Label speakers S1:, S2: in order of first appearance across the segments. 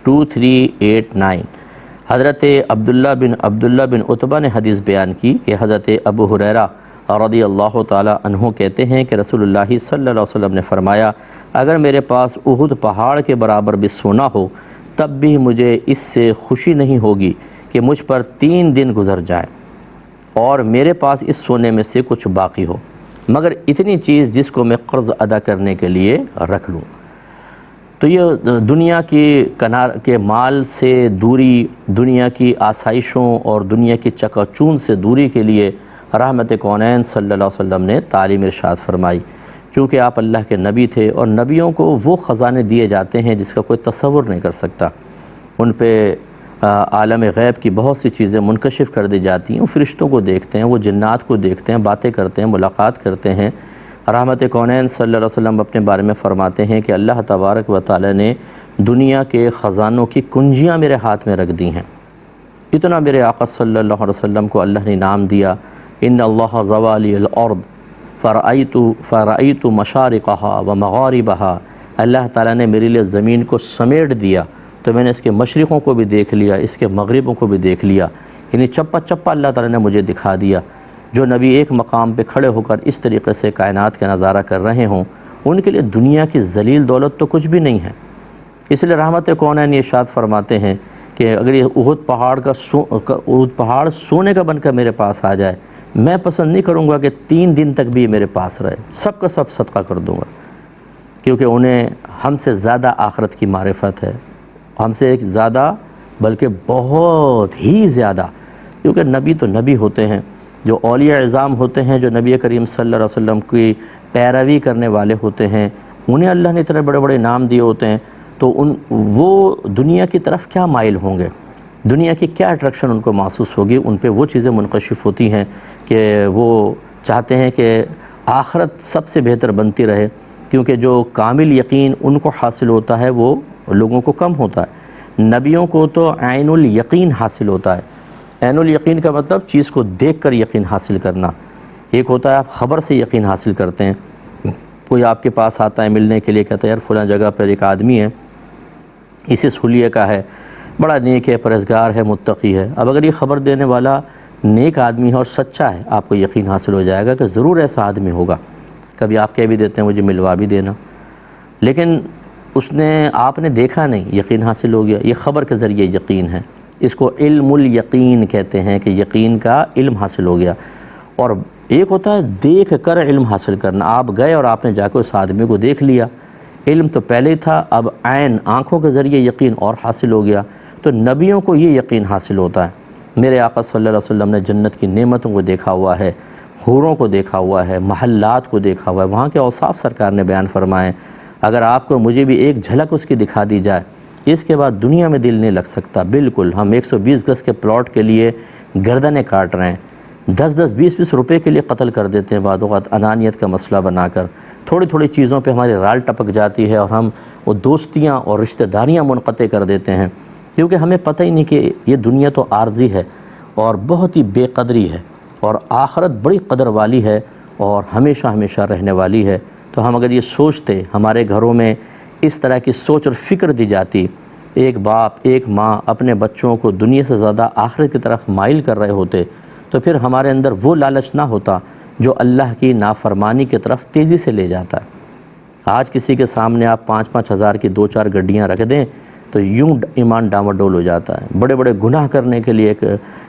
S1: 2389۔ حضرت عبداللہ بن عتبہ نے حدیث بیان کی کہ حضرت ابو ہریرہ رضی اللہ تعالی عنہ کہتے ہیں کہ رسول اللہ صلی اللہ علیہ وسلم نے فرمایا، اگر میرے پاس احد پہاڑ کے برابر بھی سونا ہو تب بھی مجھے اس سے خوشی نہیں ہوگی کہ مجھ پر 3 دن گزر جائیں اور میرے پاس اس سونے میں سے کچھ باقی ہو، مگر اتنی چیز جس کو میں قرض ادا کرنے کے لیے رکھ لوں۔ تو یہ دنیا کے مال سے دوری، دنیا کی آسائشوں اور دنیا کی چکا چون سے دوری کے لیے رحمت کونین صلی اللہ علیہ وسلم نے تعلیم ارشاد فرمائی۔ چونکہ آپ اللہ کے نبی تھے اور نبیوں کو وہ خزانے دیے جاتے ہیں جس کا کوئی تصور نہیں کر سکتا، ان پہ عالم غیب کی بہت سی چیزیں منکشف کر دی جاتی ہیں، وہ فرشتوں کو دیکھتے ہیں، وہ جنات کو دیکھتے ہیں، باتیں کرتے ہیں، ملاقات کرتے ہیں۔ رحمت کونین صلی اللہ علیہ وسلم اپنے بارے میں فرماتے ہیں کہ اللہ تبارک و تعالی نے دنیا کے خزانوں کی کنجیاں میرے ہاتھ میں رکھ دی ہیں۔ اتنا میرے آقا صلی اللہ علیہ وسلم کو اللہ نے انعام دیا، ان اللہ زوالی الارض فرأیت مشارقها و مغاربها، اللہ تعالیٰ نے میرے لیے زمین کو سمیٹ دیا تو میں نے اس کے مشرقوں کو بھی دیکھ لیا، اس کے مغربوں کو بھی دیکھ لیا، یعنی چپا چپا اللہ تعالیٰ نے مجھے دکھا دیا۔ جو نبی ایک مقام پہ کھڑے ہو کر اس طریقے سے کائنات کا نظارہ کر رہے ہوں، ان کے لیے دنیا کی ذلیل دولت تو کچھ بھی نہیں ہے۔ اس لیے رحمت کونین ارشاد فرماتے ہیں کہ اگر یہ احد پہاڑ سونے کا بن کر میرے پاس آ جائے، میں پسند نہیں کروں گا کہ 3 دن تک بھی یہ میرے پاس رہے، سب کا سب صدقہ کر دوں گا، کیونکہ انہیں ہم سے زیادہ آخرت کی معرفت ہے، ہم سے ایک زیادہ بلکہ بہت ہی زیادہ، کیونکہ نبی تو نبی ہوتے ہیں، جو اولیاء اعظام ہوتے ہیں، جو نبی کریم صلی اللہ علیہ وسلم کی پیروی کرنے والے ہوتے ہیں، انہیں اللہ نے اتنے بڑے بڑے نام دیے ہوتے ہیں، تو وہ دنیا کی طرف کیا مائل ہوں گے، دنیا کی کیا اٹریکشن ان کو محسوس ہوگی، ان پہ وہ چیزیں منکشف ہوتی ہیں کہ وہ چاہتے ہیں کہ آخرت سب سے بہتر بنتی رہے، کیونکہ جو کامل یقین ان کو حاصل ہوتا ہے وہ لوگوں کو کم ہوتا ہے۔ نبیوں کو تو عین الیقین حاصل ہوتا ہے۔ عین الیقین کا مطلب چیز کو دیکھ کر یقین حاصل کرنا۔ ایک ہوتا ہے آپ خبر سے یقین حاصل کرتے ہیں، کوئی آپ کے پاس آتا ہے ملنے کے لیے، کہتا ہے یار فلاں جگہ پر ایک آدمی ہے، اسی حلیے کا ہے، بڑا نیک ہے، پرہیزگار ہے، متقی ہے۔ اب اگر یہ خبر دینے والا نیک آدمی ہے اور سچا ہے، آپ کو یقین حاصل ہو جائے گا کہ ضرور ایسا آدمی ہوگا۔ کبھی آپ کہہ بھی دیتے ہیں مجھے ملوا بھی دینا، لیکن آپ نے دیکھا نہیں، یقین حاصل ہو گیا۔ یہ خبر کے ذریعے یقین ہے، اس کو علم الیقین کہتے ہیں کہ یقین کا علم حاصل ہو گیا۔ اور ایک ہوتا ہے دیکھ کر علم حاصل کرنا، آپ گئے اور آپ نے جا کے اس آدمی کو دیکھ لیا، علم تو پہلے ہی تھا، اب عین آنکھوں کے ذریعے یقین اور حاصل ہو گیا۔ تو نبیوں کو یہ یقین حاصل ہوتا ہے۔ میرے آقا صلی اللہ علیہ وسلم نے جنت کی نعمتوں کو دیکھا ہوا ہے، حوروں کو دیکھا ہوا ہے، محلات کو دیکھا ہوا ہے، وہاں کے اوصاف سرکار نے بیان فرمائے۔ اگر آپ کو مجھے بھی ایک جھلک اس کی دکھا دی جائے، اس کے بعد دنیا میں دل نہیں لگ سکتا۔ بالکل ہم 120 گز کے پلاٹ کے لیے گردنیں کاٹ رہے ہیں، 10 20 روپے کے لیے قتل کر دیتے ہیں، بعض اوقات انانیت کا مسئلہ بنا کر، تھوڑی تھوڑی چیزوں پہ ہماری رال ٹپک جاتی ہے اور ہم وہ دوستیاں اور رشتہ داریاں منقطع کر دیتے ہیں، کیونکہ ہمیں پتہ ہی نہیں کہ یہ دنیا تو عارضی ہے اور بہت ہی بے قدری ہے، اور آخرت بڑی قدر والی ہے اور ہمیشہ ہمیشہ رہنے والی ہے۔ تو ہم اگر یہ سوچتے، ہمارے گھروں میں اس طرح کی سوچ اور فکر دی جاتی، ایک باپ ایک ماں اپنے بچوں کو دنیا سے زیادہ آخرت کی طرف مائل کر رہے ہوتے، تو پھر ہمارے اندر وہ لالچ نہ ہوتا جو اللہ کی نافرمانی کی طرف تیزی سے لے جاتا ہے۔ آج کسی کے سامنے آپ 5-5 ہزار کی 2-4 گڈیاں رکھ دیں تو یوں ایمان ڈاواڈول ہو جاتا ہے، بڑے بڑے گناہ کرنے کے لیے ایک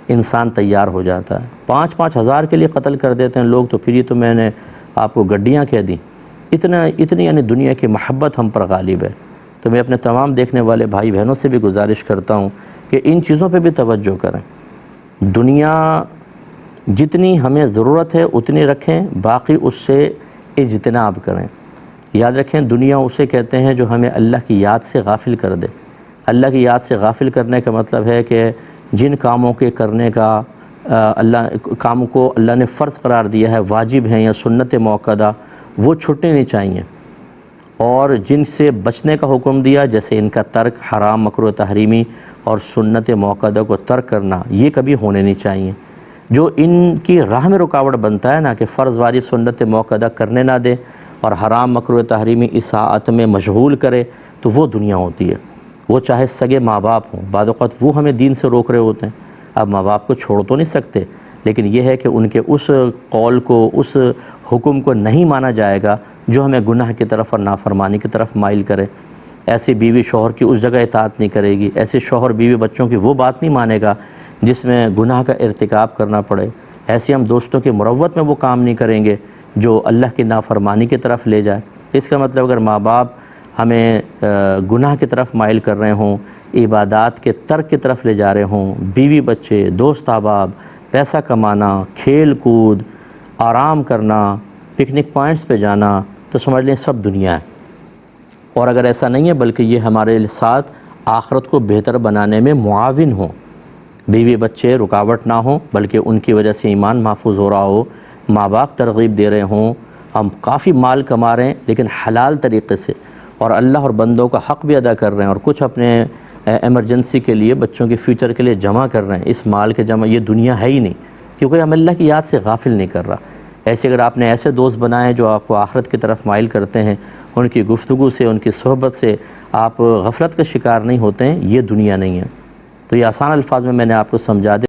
S1: انسان تیار ہو جاتا ہے۔ 5-5 ہزار کے لیے قتل کر دیتے ہیں لوگ، تو پھر یہ تو میں نے آپ کو گڈیاں کہہ دیں۔ اتنی یعنی دنیا کی محبت ہم پر غالب ہے۔ تو میں اپنے تمام دیکھنے والے بھائی بہنوں سے بھی گزارش کرتا ہوں کہ ان چیزوں پہ بھی توجہ کریں۔ دنیا جتنی ہمیں ضرورت ہے اتنی رکھیں، باقی اس سے اجتناب کریں۔ یاد رکھیں دنیا اسے کہتے ہیں جو ہمیں اللہ کی یاد سے غافل کر دے۔ اللہ کی یاد سے غافل کرنے کا مطلب ہے کہ جن کاموں کے کرنے کا کاموں کو اللہ نے فرض قرار دیا ہے، واجب ہیں یا سنت موقدہ، وہ چھوٹنے نہیں چاہیے، اور جن سے بچنے کا حکم دیا جیسے ان کا ترک، حرام مکروہ تحریمی اور سنت موقدہ کو ترک کرنا، یہ کبھی ہونے نہیں چاہیے۔ جو ان کی راہ میں رکاوٹ بنتا ہے نا کہ فرض واجب سنت موقدہ کرنے نہ دے اور حرام مکروہ تحریمی اس ساعت میں مشغول کرے، تو وہ دنیا ہوتی ہے۔ وہ چاہے سگے ماں باپ ہوں، بعض اوقات وہ ہمیں دین سے روک رہے ہوتے ہیں۔ اب ماں باپ کو چھوڑ تو نہیں سکتے، لیکن یہ ہے کہ ان کے اس قول کو، اس حکم کو نہیں مانا جائے گا جو ہمیں گناہ کی طرف اور نافرمانی کی طرف مائل کرے۔ ایسی بیوی شوہر کی اس جگہ اطاعت نہیں کرے گی، ایسے شوہر بیوی بچوں کی وہ بات نہیں مانے گا جس میں گناہ کا ارتکاب کرنا پڑے، ایسے ہم دوستوں کی مروت میں وہ کام نہیں کریں گے جو اللہ کی نافرمانی کی طرف لے جائے۔ اس کا مطلب اگر ماں باپ ہمیں گناہ کی طرف مائل کر رہے ہوں، عبادات کے ترک کی طرف لے جا رہے ہوں، بیوی بچے، دوست احباب، پیسہ کمانا، کھیل کود، آرام کرنا، پکنک پوائنٹس پہ جانا، تو سمجھ لیں سب دنیا ہے۔ اور اگر ایسا نہیں ہے بلکہ یہ ہمارے ساتھ آخرت کو بہتر بنانے میں معاون ہوں، بیوی بچے رکاوٹ نہ ہوں بلکہ ان کی وجہ سے ایمان محفوظ ہو رہا ہو، ماں باپ ترغیب دے رہے ہوں، ہم کافی مال کما رہے ہیں لیکن حلال طریقے سے، اور اللہ اور بندوں کا حق بھی ادا کر رہے ہیں، اور کچھ اپنے ایمرجنسی کے لیے، بچوں کے فیوچر کے لیے جمع کر رہے ہیں۔ اس مال کے جمع یہ دنیا ہے ہی نہیں، کیونکہ ہم اللہ کی یاد سے غافل نہیں کر رہا۔ ایسے اگر آپ نے ایسے دوست بنائے جو آپ کو آخرت کی طرف مائل کرتے ہیں، ان کی گفتگو سے، ان کی صحبت سے آپ غفلت کا شکار نہیں ہوتے ہیں، یہ دنیا نہیں ہے۔ تو یہ آسان الفاظ میں نے آپ کو سمجھا دیا۔